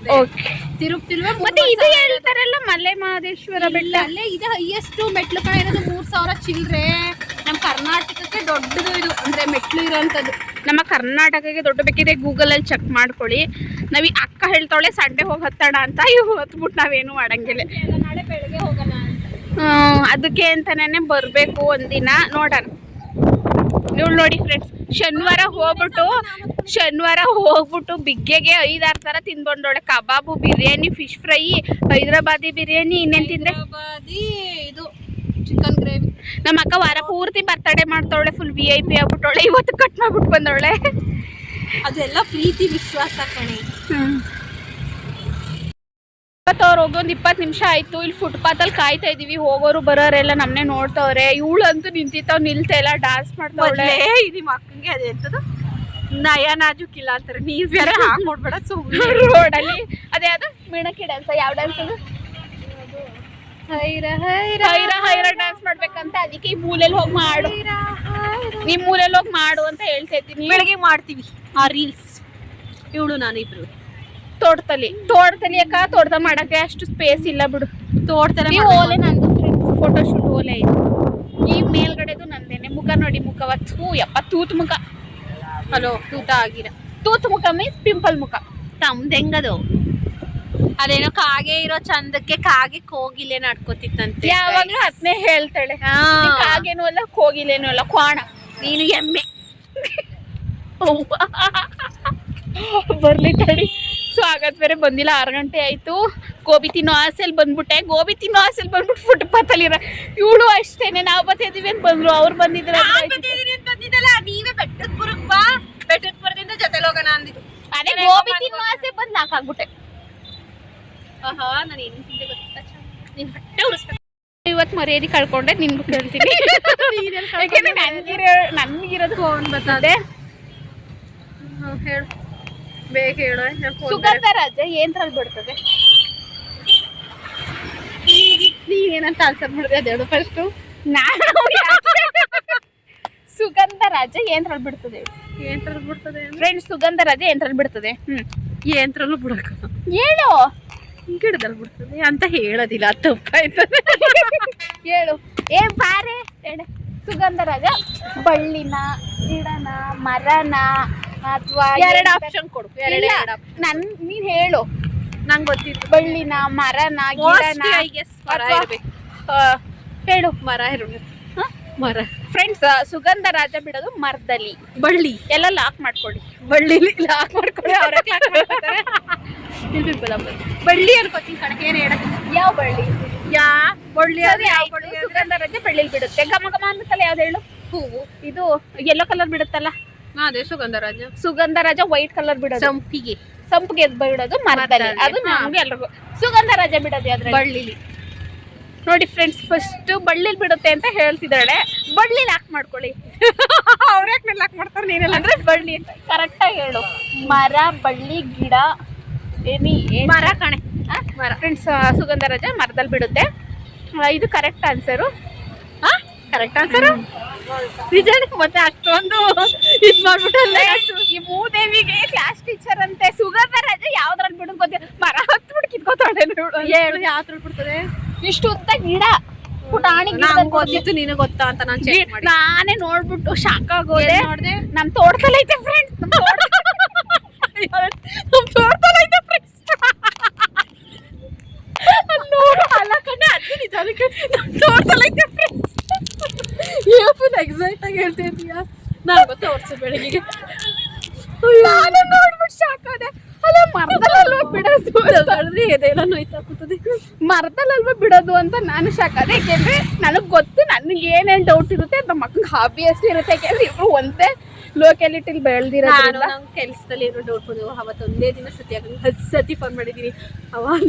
ತಿರುಪತಿ ಮತ್ತೆ ಇದು ಹೇಳ್ತಾರಲ್ಲ ಮಲೆ ಮಹದೇಶ್ವರ ಬೆಟ್ಟ, ಅಲ್ಲೇ ಇದೆ ಹೈಯೆಸ್ಟ್ ಮೆಟ್ಲು ಕಡೆ ಇರೋದು. 3000 ಚಿಲ್ಲರೆ. ನಮ್ಮ ಕರ್ನಾಟಕಕ್ಕೆ ದೊಡ್ಡದು ಇದು ಅಂದ್ರೆ ಮೆಟ್ಲು ಇರೋಂಥದ್ದು. ನಮ್ಮ ಕರ್ನಾಟಕಕ್ಕೆ ದೊಡ್ಡ. ಬೇಕಿದ್ರೆ ಗೂಗಲಲ್ಲಿ ಚೆಕ್ ಮಾಡ್ಕೊಳ್ಳಿ. ನಾವ್ ಈ ಅಕ್ಕ ಹೇಳ್ತಾವಳೆ ಸಂಡೆ ಹೋಗಿ ಹತ್ತೋಣ ಅಂತ. ಇವು ಹತ್ಬಿಟ್ಟು ನಾವೇನು ಮಾಡಂಗಿಲ್ಲ. ನಾಳೆ ಬೆಳಗ್ಗೆ ಹೋಗೋಣ ಅಂತ. ಅದಕ್ಕೆ ಅಂತಾನೆ ಬರಬೇಕು ಒಂದಿನ ನೋಡೋಣ. ಇವಳು ನೋಡಿ ಫ್ರೆಂಡ್ಸ್, ಶನಿವಾರ ಹೋಗ್ಬಿಟ್ಟು ಬಿಗ್ಗೆಗೆ 5-6 ಥರ ತಿಂದ್ಕೊಂಡೋಳೆ. Kebab, biryani, fish fry, Hyderabadi biryani, ಇನ್ನೇನು ತಿಂದ್ರೆ ಇದು ಚಿಕನ್ ಗ್ರೇವಿ. ನಮ್ಮ ಅಕ್ಕ ವಾರ ಪೂರ್ತಿ ಬರ್ತಡೇ ಮಾಡ್ತಾವಳೆ. ಫುಲ್ VIP ಆಗ್ಬಿಟ್ಟವಳೆ. ಇವತ್ತು ಕಟ್ ಮಾಡ್ಬಿಟ್ಟು ಬಂದವಳೆ. ಅದೆಲ್ಲ ಪ್ರೀತಿ ವಿಶ್ವಾಸ ಕಣೆ. ಅವ್ರು ಹೋಗಿ ಒಂದು 20 ನಿಮಿಷ ಆಯ್ತು. ಇಲ್ಲಿ ಫುಟ್ಪಾತಲ್ಲಿ ಕಾಯ್ತಾ ಇದೀವಿ. ಹೋಗೋರು ಬರೋರೆಲ್ಲ ನಮ್ಮನೆ ನೋಡ್ತವ್ರೆ. ಇವಳಂತೂ ನಿಲ್ತಾ ಇಲ್ಲ, ಡಾನ್ಸ್ ಮಾಡ್ತಾವಳೆ. ನಿಮ್ಮ ಅಕ್ಕಂಗೆ ಅದೇ ಎಂತದು ನಯ ನಾಜುಕಿಲ್ಲ ಅಂತಾರೆ. ನೀವ್ ಬೇರೆ ಹಾಕೊಡ್ಬೇಡ ಸುಮ್ಮನೆ ರೋಡಲ್ಲಿ. ಅದೇ ಅದು ಮೀಣಕ್ಕಿ ಡ್ಯಾನ್ಸ್. ಯಾವ ಡ್ಯಾನ್ಸ್ ಅದು? ಹೈರ ಡ್ಯಾನ್ಸ್ ಮಾಡ್ಬೇಕಂತ. ಅದಕ್ಕೆ ಈ ಮೂಲೆಯಲ್ಲಿ ಹೋಗಿ ಮಾಡು, ಈ ಮೂಲೆಯಲ್ಲಿ ಹೋಗಿ ಮಾಡು ಅಂತ ಹೇಳ್ತಾ ಇದ್ದೀನಿ. ಬೆಳಗ್ಗೆ ಮಾಡ್ತೀವಿ ಆ ರೀಲ್ಸ್ ಇವಳು ನಾನು ಇಬ್ರು. ತೋಟದಲ್ಲಿ ಅಕ್ಕ, ತೋಟದ ಮಾಡಕ್ಕೆ ಅಷ್ಟು ಸ್ಪೇಸ್ ಇಲ್ಲ ಬಿಡು. ತೋಟದಲ್ಲಿ ಓಲೆ ನಂದು ಫ್ರೆಂಡ್ಸ್, ಫೋಟೋ ಶೂಟ್ ಓಲೆ ಇದು. ಈ ಮೇಲ್ಗಡೆದು ನಂದೇನೆ. ಮುಖ ನೋಡಿ, ಮುಖವತ್ತು ತೂತ್ ಮುಖ. ಹಲೋ ತೂತ ಆಗಿರ. ತೂತ್ ಮುಖ ಮೀನ್ಸ್ ಪಿಂಪಲ್ ಮುಖ. ತಮ್ದು ಹೆಂಗದು? ಅದೇನೋ ಕಾಗೆ ಇರೋ ಚಂದಕ್ಕೆ ಕಾಗೆ ಕೋಗಿಲೆ ನಡ್ಕೋತಿತ್ತಂತೆ. ಯಾವಾಗ್ಲೂ ಅದನ್ನೇ ಹೇಳ್ತಾಳೆ. ಕಾಗೇನು ಅಲ್ಲ, ಕೋಗಿಲೇನು ಅಲ್ಲ, ಕ್ವಾಣ. ನೀನು ಎಮ್ಮೆ. ಬರ್ಲಿ ತಡಿ. ಸೊ ಹಾಗಾದ್ ಬೇರೆ ಬಂದಿಲ್ಲ. 6 ಗಂಟೆ ಆಯ್ತು. ಗೋಬಿ ತಿನ್ನೋ ಆಸೆಲ್ ಬಂದ್ಬಿಟ್ಟು ಫುಟ್ಪಾತಲ್ಲಿ ಇವಳು ಅಷ್ಟೇನೆ. ನಾವು ಬರ್ತಿದೀವಿ ಅಂತ ಬಂದ್ರು, ಅವ್ರು ಬಂದಿದ್ರು. ನೀವೇ ಬೆಟ್ಟದಪುರಕ್ಕೆ ಬಾ, ಬೆಟ್ಟದಪುರದಿಂದ ಜೊತೆಲಿ ಹೋಗೋಣ ಅಂದಿದ್ದು. ಅದೇ ಗೋಬಿ ತಿನ್ನೋ ಆಸೆ ಬಂದು ನಾಕಾಗ್ಬಿಟ್ಟೆ. ನಾನು ಏನು ತಿಂದೆ ಗೊತ್ತಾ? ನೀನ್ ಹೊಟ್ಟೆ ಉರಿಸ್ಬೇಕು. ಇವತ್ತು ಮರ್ಯಾದೆ ಕಳ್ಕೊಂಡೆ, ನಿನ್ಗೂ ಕೇಳ್ತೀನಿ. ನನ್ಗಿರೋದು ಫೋನ್ ಬರ್ತದೆ. ಹೇಳು, ಬೇಗ ಹೇಳು. ಸುಗಂಧ ರಾಜ ಏನ್ರಲ್ಲಿ ಬಿಡ್ತದೆ? ನೀನೇನಂತ ಆನ್ಸರ್ ಮಾಡಿದೆ ಅದೇಳು ಫಸ್ಟು. ನಾನು ಸುಗಂಧ ರಾಜ ಏನ್ರಲ್ಲಿ ಬಿಡ್ತದೆ? ಏನ್ರಲ್ಲಿ ಬಿಡ್ತದೆ ಫ್ರೆಂಡ್ಸ್, ಸುಗಂಧ ರಾಜ ಏನ್ರಲ್ಲಿ ಬಿಡ್ತದೆ? ಏನ್ರಲ್ಲೂ ಬಿಡಕ ಹೇಳು. ಗಿಡದಲ್ಲಿ ಬಿಡ್ತದೆ ಅಂತ ಹೇಳೋದಿಲ್ಲ, ತಪ್ಪಾಯ್ತದೆ. ಹೇಳು. ಬಾರೆ ಹೇಳೆ. ಸುಗಂಧ ರಾಜ ಬಳ್ಳಿನ, ಗಿಡನ, ಮರನ ಅಥವಾ 2 ಆಪ್ಷನ್ ಕೊಡು. ನೀನ್ ಹೇಳು. ನಂಗೆ ಗೊತ್ತಿತ್ತು. ಬಳ್ಳಿನ, ಮರನ, ಗಿಡನ, ಹೇಳು. ಮರ ಇರಬೇಕು. ಮರ. ಫ್ರೆಂಡ್ಸ್, ಸುಗಂಧ ರಾಜ ಬಿಡೋದು ಮರದಲ್ಲಿ. ಬಳ್ಳಿ ಎಲ್ಲ ಲಾಕ್ ಮಾಡ್ಕೊಳ್ಳಿ. ಬಳ್ಳಿಲಿ ಲಾಕ್ ಮಾಡ್ಕೊಳ್ಳಿ. ಅವ್ರ ಬಳ್ಳಿ ಅನ್ಕೋತೀನಿ ಕಣಕ್ಕೆ. ಏನು ಹೇಳ? ಯಾವ ಬಳ್ಳಿ? ಬಳ್ಳಿ ಸುಗಂಧ ರಾಜ ಬಳ್ಳಿಲಿ ಬಿಡುತ್ತೆ. ಘಮ ಘಮ ಅನ್ನತ್ತಲ್ಲ, ಯಾವ್ದು ಹೇಳು? ಹೂವು. ಇದು ಯೆಲ್ಲೋ ಕಲರ್ ಬಿಡುತ್ತಲ್ಲ, ಅದೇ ಸುಗಂಧರಾಜ. ಸುಗಂಧರಾಜ ವೈಟ್ ಕಲರ್ ಬಿಡೋದು. ಸಂಪಿಗೆ ಬಿಡೋದು ಮರದಲ್ಲಿ. ಅದು ನಮ್ಗೆ ಎಲ್ರಿಗೂ. ಸುಗಂಧರಾಜ ಬಿಡೋದು ಯಾವ್ದು? ಬಳ್ಳಿಲಿ. ನೋಡಿ ಫ್ರೆಂಡ್ಸ್, ಫಸ್ಟ್ ಬಳ್ಳಿಲಿ ಬಿಡುತ್ತೆ ಅಂತ ಹೇಳ್ತಿದ್ದಾಳೆ. ಬಳ್ಳಿ ಲಾಕ್ ಮಾಡ್ಕೊಳ್ಳಿ. ಅವ್ರ್ಯಾಕೆ ಲಾಕ್ ಮಾಡ್ತಾರೆ? ನೀನೆಲ್ಲ ಅಂದ್ರೆ ಬಳ್ಳಿ ಅಂತ ಕರೆಕ್ಟಾಗಿ ಹೇಳು. ಮರ, ಬಳ್ಳಿ, ಗಿಡ, ಮರ ಕಣೆ. ಮರ. ಫ್ರೆಂಡ್ಸ್, ಸುಗಂಧರಾಜ ಮರದಲ್ಲಿ ಬಿಡುತ್ತೆ. ಇದು ಕರೆಕ್ಟ್ ಆನ್ಸರು. ಕರೆಕ್ಟ್ ಆನ್ಸರ್ ನಿಜ. ಮತ್ತೆ ಅಷ್ಟೊಂದು ಇದ್ ಮಾಡ್ಬಿಟ್ಟಲ್ಲ. ಈ ಮೂದೇವಿಗೆ ಕ್ಲಾಸ್ ಟೀಚರ್ ಅಂತೆ. ಸುಗಂಧರಾಜ ಯಾವ್ದ್ರಲ್ಲಿ ಬಿಡೋದು ಗೊತ್ತಿಲ್ಲ. ಮರ ಹತ್ಬಿಟ್ಟು ಕಿತ್ಕೋತಾಳೆ. ಏನು ಯಾವ್ದ್ರಲ್ಲಿ ಬಿಡ್ತದೆ? ಇಷ್ಟು ಉದ್ದ ಗಿಡ, ಪುಟಾಣಿ ಗೊತ್ತಿತ್ತು. ನೀನು ಗೊತ್ತಾ ಅಂತ ನಾನು ಚೆಕ್ ಮಾಡಿ ನಾನೇ ನೋಡ್ಬಿಟ್ಟು ಶಾಕ್ ಆಗೋದೆ. ನೋಡ್ದೆ. ನಮ್ ತೋಟದಲ್ಲಿ ಐತೆ ಫ್ರೆಂಡ್ಸ್. ನಮ್ ತೋಟದಲ್ಲಿ ಐತೆ ಫ್ರೆಂಡ್ಸ್. ನೋಡು. ಅಲ್ಲ ಕಣ್ಣೆ, ಅದು ನಿಜ. ಅದಕ್ಕೆ ನಮ್ ತೋಟದಲ್ಲಿ ಐತೆ ಫ್ರೆಂಡ್ಸ್. ಫುಲ್ ಎಕ್ಸೈಟ್ ಆಗಿ ಹೇಳ್ತಾ ಇದೀಯಾ? ನಾನು ಗೊತ್ತ ತೋರ್ಸು ಬೆಳಗ್ಗೆ. ನಾನು ನೋಡ್ಬಿಟ್ಟು ಶಾಕ್ ಆದೆ. ಅಲ್ಲ, ಮರದಲ್ವಾ ಬಿಡೋದು? ಎದೆಲ್ಲ ನೋಯ್ತಾ ಕೂತದೆ. ಮರದಲ್ವಾ ಬಿಡೋದು ಅಂತ ನಾನು ಶಾಕ್ ಆದೆ. ಯಾಕೆಂದ್ರೆ ನನಗೆ ಗೊತ್ತು, ನನಗೆ ಏನೇನು ಡೌಟ್ ಇರುತ್ತೆ ಅಂತ ಮಕ್ಕಳಿಗೆ ಆಬ್ವಿಯಸ್ಲಿ ಇರುತ್ತೆ. ಯಾಕೆಂದ್ರೆ ಇಬ್ರು ಒಂದೇ ಲೋಕ್ಯಾಲಿಟಿಲಿ ಬೆಳೆದಿರೋದ್ರಿಂದ. ನಾನು ಕೆಲಸದಲ್ಲಿ ಏನೋ ಡೌಟ್ ಬಂದು ಅವತ್ತು ಒಂದೇ ದಿನ ಸತಿಯಾಗ 10 ಸತಿ ಫೋನ್ ಮಾಡಿದ್ದೀನಿ.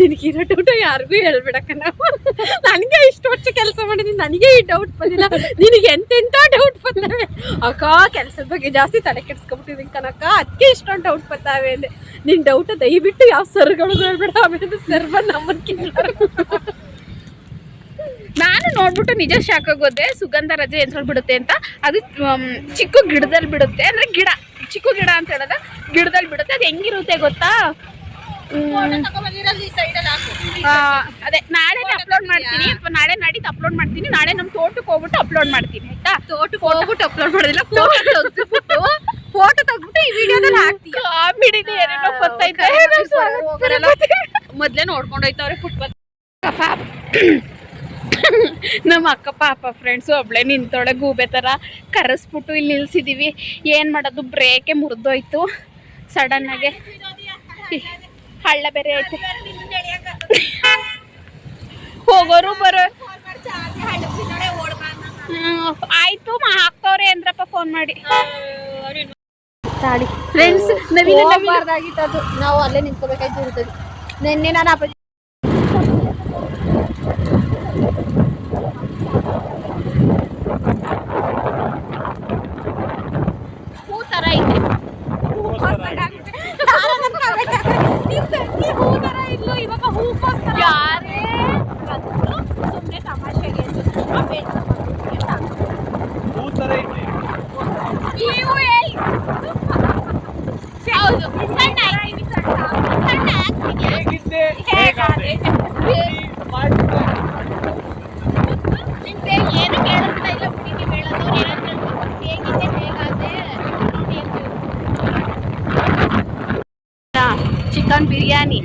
ನಿನಗಿರೋ ಡೌಟ್ ಯಾರಿಗೂ ಹೇಳ್ಬಿಡಕ್ಕ. ನಾವು ನನಗೆ ಇಷ್ಟು ವರ್ಷ ಕೆಲಸ ಮಾಡಿದ್ದೀನಿ, ನನಗೆ ಈ ಡೌಟ್ ಬಂದಿಲ್ಲ. ನಿನಗೆ ಎಂತೆಂಥ ಡೌಟ್ ಬಂದಾವೆ ಅಕ್ಕ. ಕೆಲಸದ ಬಗ್ಗೆ ಜಾಸ್ತಿ ತಲೆ ಕೆಡ್ಸ್ಕೊಬಿಟ್ಟಿದ್ದೀನಿ ಕಣಕ್ಕ, ಅದಕ್ಕೆ ಇಷ್ಟೊಂದು ಡೌಟ್ ಬರ್ತಾವೆ ಅಂದೆ. ನಿನ್ನ ಡೌಟ್ ದಯವಿಟ್ಟು ಯಾವ ಸರ್ಗಳು ಹೇಳ್ಬೇಡ. ಆಮೇಲೆ ಸರ್ ಬಂದು ನಮ್ಮನ್ನು ಕೇಳೋರು. ನಾನು ನೋಡ್ಬಿಟ್ಟು ನಿಜ ಶಾಕ್ ಆಗೋದೆ. ಸುಗಂಧ ರಾಜ ಎಂದ್ರಲ್ಲಿ ಬಿಡುತ್ತೆ ಅಂತ. ಅದು ಚಿಕ್ಕ ಗಿಡದಲ್ಲಿ ಬಿಡುತ್ತೆ. ಅಂದ್ರೆ ಗಿಡ, ಚಿಕ್ಕ ಗಿಡ ಅಂತ ಹೇಳೋದ, ಗಿಡದಲ್ಲಿ ಬಿಡುತ್ತೆ. ಅದು ಹೆಂಗಿರುತ್ತೆ ಗೊತ್ತಾ? ಅದೇ ನಾಳೆ ಅಪ್ಲೋಡ್ ಮಾಡ್ತೀನಿ, ಅಥವಾ ನಾಳೆ ನಾಡಿದ್ದು ಅಪ್ಲೋಡ್ ಮಾಡ್ತೀನಿ. ನಾಳೆ ನಮ್ಮ ತೋಟಕ್ಕೆ ಹೋಗ್ಬಿಟ್ಟು ಅಪ್ಲೋಡ್ ಮಾಡ್ತೀನಿ, ಆಯ್ತಾ? ತೋಟಕ್ಕೆ ಹೋಗ್ಬಿಟ್ಟು ಅಪ್ಲೋಡ್ ಮಾಡೋದಿಲ್ಲ, ಫೋಟೋ ತೆಗ್ಬಿಟ್ಟು ಈ ವಿಡಿಯೋದಲ್ಲಿ ಹಾಕ್ತೀವಿ. ಕಾಮಿಡಿನೇ ಏನೇನೋ ಗೊತ್ತೈತೆ. ಮೊದ್ಲೇ ನೋಡ್ಕೊಂಡು ಹೋಯ್ತವ್ರೆ ಫುಟ್ಬಾಲ್. ನಮ್ಮ ಅಕ್ಕ ಪಾಪ ಫ್ರೆಂಡ್ಸು ಒಬ್ಳೆ ನಿಂತೊಳೆ ಗೂಬೆ ಥರ ಕರೆಸ್ಬಿಟ್ಟು ಇಲ್ಲಿ ನಿಲ್ಸಿದ್ದೀವಿ. ಏನು ಮಾಡೋದು, ಬ್ರೇಕೆ ಮುರಿದೋಯ್ತು ಸಡನ್ನಾಗೆ. ಹಳ್ಳ ಬೇರೆ ಐತೆ. ಹೋಗೋರು ಬರೋ ಆಯ್ತು. ಹಾಕ್ತವ್ರೆ ಅಂದ್ರಪ್ಪ ಫೋನ್ ಮಾಡಿ. ಫ್ರೆಂಡ್ಸ್, ನವೀನ ನಾವು ಅಲ್ಲೇ ನಿಂತ್ಕೋಬೇಕಾಯ್ತು ಇರ್ತದೆ. ನಿನ್ನೆ ನಾನು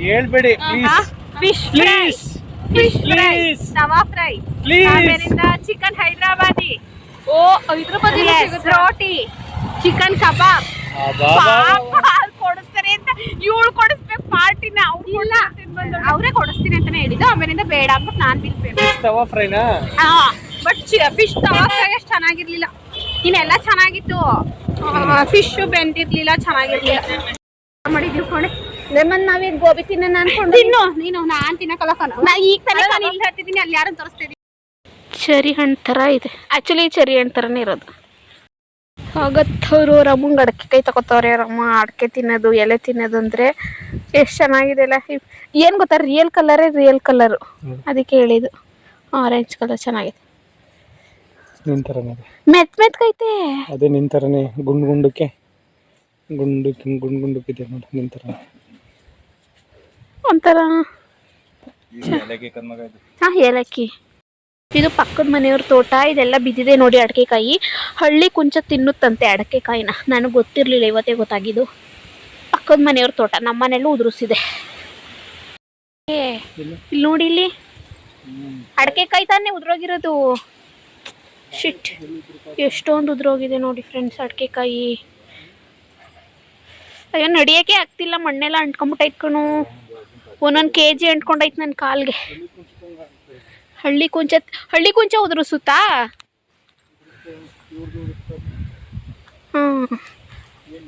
ಹೇಳ್ಬೇಡಿ fish please fish fry, Please. Tawa fry, Please. ಆಮೇಲಿಂದ chicken Hyderabadi, Hyderabadi roti, chicken kebab. ಕೊಡಿಸ್ತಾರೆ ಅಂತ ಇವಳು ಕೊಡಿಸ್ಬೇಕು ಪಾರ್ಟಿನ. ಅವರೇ ಕೊಡಿಸ್ತೀನಿ ಅಂತಾನೆ ಹೇಳಿದ್ದು. ಆಮೇಲಿಂದ ಬೇಡ ಅಂದ್ಬಿಟ್ಟು ನಾನು ಬಿಲ್ ಪೇ. ತವಾ ಫ್ರೈನಾ? ಬಟ್ ಫಿಶ್ ತವಾ ಫ್ರೈ ಅಷ್ಟು ಚೆನ್ನಾಗಿರ್ಲಿಲ್ಲ. ಇನ್ನೆಲ್ಲ ಚೆನ್ನಾಗಿತ್ತು, ಫಿಶ್ ಬೆಂದಿರ್ಲಿಲ್ಲ, ಚೆನ್ನಾಗಿರ್ಲಿಲ್ಲ. ಮಾಡಿದ್ವಿ ಕೊನೆ ಲೆಮನ್ ನಾವೇನ್ ಗೋಬಿ ತಿನ್ನ ಅನ್ಕೊಂಡು ತಿನ್ನು ನೀನು. ನಾನ್ ತಿನ್ನಕಲ್ಲ ನಾ ಈಗ ತಾನೇ ನಾನು ಇಲ್ಲಿ ಹೇಳ್ತಿದ್ದೀನಿ, ಅಲ್ಲಿ ಯಾರನ್ನ ತೋರಿಸ್ತಾ ಇದ್ದೀನಿ. ಚೆರಿ ಹಣ್ಣು ಥರ ಇದೆ. ಆ್ಯಕ್ಚುಲಿ ಚೆರಿ ಹಣ್ಣು ಥರನೇ ಇರೋದು. ಆಗತ್ತವರು ರಮ್ಮಂಗೆ ಅಡಿಕೆ ಕೈ ತಗೋತವ್ರೆ. ರಮ್ಮ ಅಡಿಕೆ ತಿನ್ನೋದು, ಎಲೆ ತಿನ್ನೋದು ಅಂದರೆ ಎಷ್ಟು ಚೆನ್ನಾಗಿದೆ ಅಲ್ಲ. ಏನು ಗೊತ್ತಾ, ರಿಯಲ್ ಕಲರು. ಅದಕ್ಕೆ ಹೇಳಿದ್ದು ಆರೆಂಜ್ ಕಲರ್ ಚೆನ್ನಾಗಿದೆ. ನಿನ್ ಥರನೇ ಮೆತ್ಕೈತೆ. ಅದೇ ನಿನ್ ಥರನೇ ಗುಂಡಕ್ಕೆ ಗುಂಡಕ್ಕಿದೆ ನೋಡಿ, ನಿನ್ ಥರ ಒಂಥರ ಏಲಕ್ಕಿ. ಇದು ಪಕ್ಕದ ಮನೆಯವ್ರ ತೋಟ. ಇದೆಲ್ಲ ಬಿದ್ದಿದೆ ನೋಡಿ ಅಡಿಕೆಕಾಯಿ. ಹಳ್ಳಿ ಕುಂಚ ತಿನ್ನುತ್ತಂತೆ ಅಡಿಕೆಕಾಯಿನ. ನನಗೆ ಗೊತ್ತಿರಲಿಲ್ಲ, ಇವತ್ತೇ ಗೊತ್ತಾಗಿದ್ದು. ಪಕ್ಕದ ಮನೆಯವ್ರ ತೋಟ, ನಮ್ಮ ಮನೆಯಲ್ಲೂ ಉದುರಿಸಿದೆ. ಇಲ್ಲಿ ನೋಡಿ, ಇಲ್ಲಿ ಅಡಿಕೆಕಾಯಿ ತಾನೇ ಉದುರೋಗಿರೋದು. ಶಿಟ್, ಎಷ್ಟೊಂದು ಉದುರೋಗಿದೆ ನೋಡಿ ಫ್ರೆಂಡ್ಸ್ ಅಡಿಕೆಕಾಯಿ. ಅಯ್ಯೋ, ನಡಿಯೋಕ್ಕೆ ಆಗ್ತಿಲ್ಲ, ಮಣ್ಣೆಲ್ಲ ಅಂಟ್ಕೊಂಬಿಟ್ಟೈತ್ ಕಣು. ಒಂದೊಂದು kg ಅಂಟ್ಕೊಂಡೈತೆ ನನ್ನ ಕಾಲ್ಗೆ. ಹಳ್ಳಿ ಕುಂಚ ಉದುರಿಸುತ್ತಾ?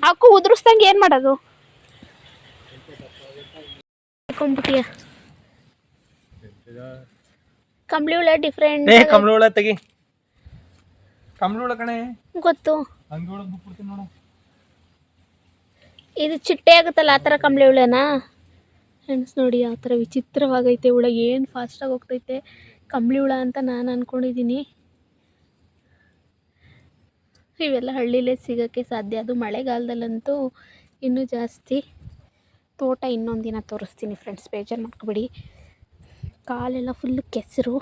ಅಕ್ಕೂ ಉದುರಿಸ್ದಂಗೆ ಏನು ಮಾಡೋದು? ಕಂಬಳಿ ಹುಳ ಡಿಫ್ರೆಂಟ್. ಕಂಬಳಿ ಹುಳ ತೆಗಿ. ಕಂಬಳಿ ಹುಳ ಕಣೆ ಗೊತ್ತು. ಹಂಗೆ ಒಳಗೆ ಬಿಟ್ಬಿಡ್ತೀನಿ ನೋಡು. ಇದು ಚಿಟ್ಟೆ ಆಗುತ್ತಲ್ಲ, ಆ ಥರ ಕಂಬಳಿ ಹುಳನಾ? ಫ್ರೆಂಡ್ಸ್ ನೋಡಿ, ಆ ಥರ ವಿಚಿತ್ರವಾಗೈತೆ ಹುಳ. ಏನು ಫಾಸ್ಟಾಗಿ ಹೋಗ್ತೈತೆ. ಕಂಬಳಿ ಹುಳ ಅಂತ ನಾನು ಅಂದ್ಕೊಂಡಿದ್ದೀನಿ. ಇವೆಲ್ಲ ಹಳ್ಳಿಲೇ ಸಿಗೋಕ್ಕೆ ಸಾಧ್ಯ. ಅದು ಮಳೆಗಾಲದಲ್ಲಂತೂ ಇನ್ನೂ ಜಾಸ್ತಿ. ತೋಟ ಇನ್ನೊಂದು ದಿನ ತೋರಿಸ್ತೀನಿ ಫ್ರೆಂಡ್ಸ್, ಬೇಜಾರು ಮಾಡ್ಕೊಬೇಡಿ. ಕಾಲೆಲ್ಲ ಫುಲ್ಲು ಕೆಸರು.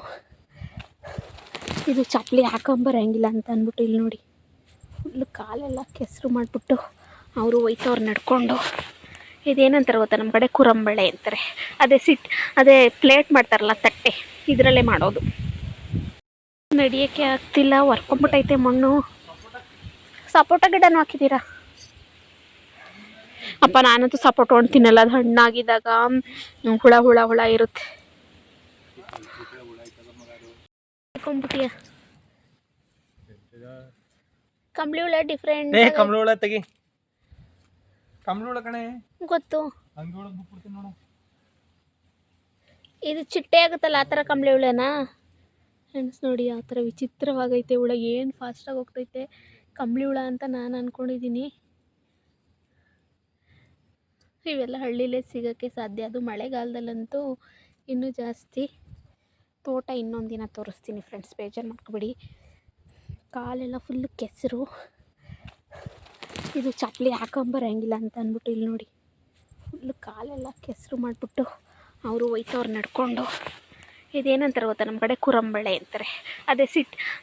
ಇದು ಚಪ್ಪಲಿ ಹಾಕೊಂಬರಂಗಿಲ್ಲ ಅಂತ ಅಂದ್ಬಿಟ್ಟು ಇಲ್ಲಿ ನೋಡಿ ಫುಲ್ಲು ಕಾಲೆಲ್ಲ ಕೆಸರು ಮಾಡಿಬಿಟ್ಟು ಅವರು ಹೋಯ್ತವ್ರು ನಡ್ಕೊಂಡು. ಇದೇನಂತಾರೆ ಗೊತ್ತಾ, ನಮ್ಮ ಕಡೆ ಕುರಂಬಳೆ ಅಂತಾರೆ. ಅದೇ ಪ್ಲೇಟ್ ಮಾಡ್ತಾರಲ್ಲ, ತಟ್ಟೆ, ಇದರಲ್ಲೇ ಮಾಡೋದು. ನಡಿಯೋಕ್ಕೆ ಆಗ್ತಿಲ್ಲ, ಹೊರ್ಕೊಂಬಿಟ್ಟೈತೆ ಮಣ್ಣು. ಸಪೋಟ ಗಿಡನೂ ಹಾಕಿದ್ದೀರಾ? ಅಪ್ಪ, ನಾನಂತೂ ಸಪೋಟ ಹಣ್ಣು ತಿನ್ನಲ್ಲ. ಅದು ಹಣ್ಣಾಗಿದ್ದಾಗ ಹುಳ ಇರುತ್ತೆ. ಕಂಬಳಿ ಹುಳ ಡಿಫ್ರೆಂಟ್. ಕಂಬಳಿ ಹುಳ ತೆಗಿ. ಕಂಬಳಿ ಹುಳ ಕಣೆ ಗೊತ್ತು. ಹಂಗೆ ಒಳಗೆ ಬಿಟ್ಬಿಡ್ತೀನಿ ನೋಡು. ಇದು ಚಿಟ್ಟೆ ಆಗುತ್ತಲ್ಲ, ಆ ಥರ ಕಂಬಳಿ ಹುಳನಾ? ಫ್ರೆಂಡ್ಸ್ ನೋಡಿ, ಆ ಥರ ವಿಚಿತ್ರವಾಗೈತೆ ಹುಳ. ಏನು ಫಾಸ್ಟಾಗಿ ಹೋಗ್ತೈತೆ. ಕಂಬಳಿ ಹುಳ ಅಂತ ನಾನು ಅಂದ್ಕೊಂಡಿದ್ದೀನಿ. ಇವೆಲ್ಲ ಹಳ್ಳಿಲೇ ಸಿಗೋಕ್ಕೆ ಸಾಧ್ಯ. ಅದು ಮಳೆಗಾಲದಲ್ಲಂತೂ ಇನ್ನೂ ಜಾಸ್ತಿ. ತೋಟ ಇನ್ನೊಂದು ದಿನ ತೋರಿಸ್ತೀನಿ ಫ್ರೆಂಡ್ಸ್, ಬೇಜಾರು ಮಾಡ್ಕೊಬೇಡಿ. ಕಾಲೆಲ್ಲ ಫುಲ್ಲು ಕೆಸರು. ಇದು ಚಪ್ಪಲಿ ಹಾಕೊಂಬರಂಗಿಲ್ಲ ಅಂತ ಅಂದ್ಬಿಟ್ಟು ಇಲ್ಲಿ ನೋಡಿ ಫುಲ್ಲು ಕಾಲೆಲ್ಲ ಕೆಸರು ಮಾಡಿಬಿಟ್ಟು ಅವರು ಹೋಯ್ತವ್ರು ನಡ್ಕೊಂಡು. ಇದೇನಂತಾರೆ ಗೊತ್ತಾ, ನಮ್ಮ ಕಡೆ ಕುರಂಬಳೆ ಅಂತಾರೆ.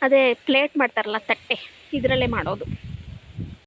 ಅದೇ ಪ್ಲೇಟ್ ಮಾಡ್ತಾರಲ್ಲ, ತಟ್ಟೆ, ಇದರಲ್ಲೇ ಮಾಡೋದು.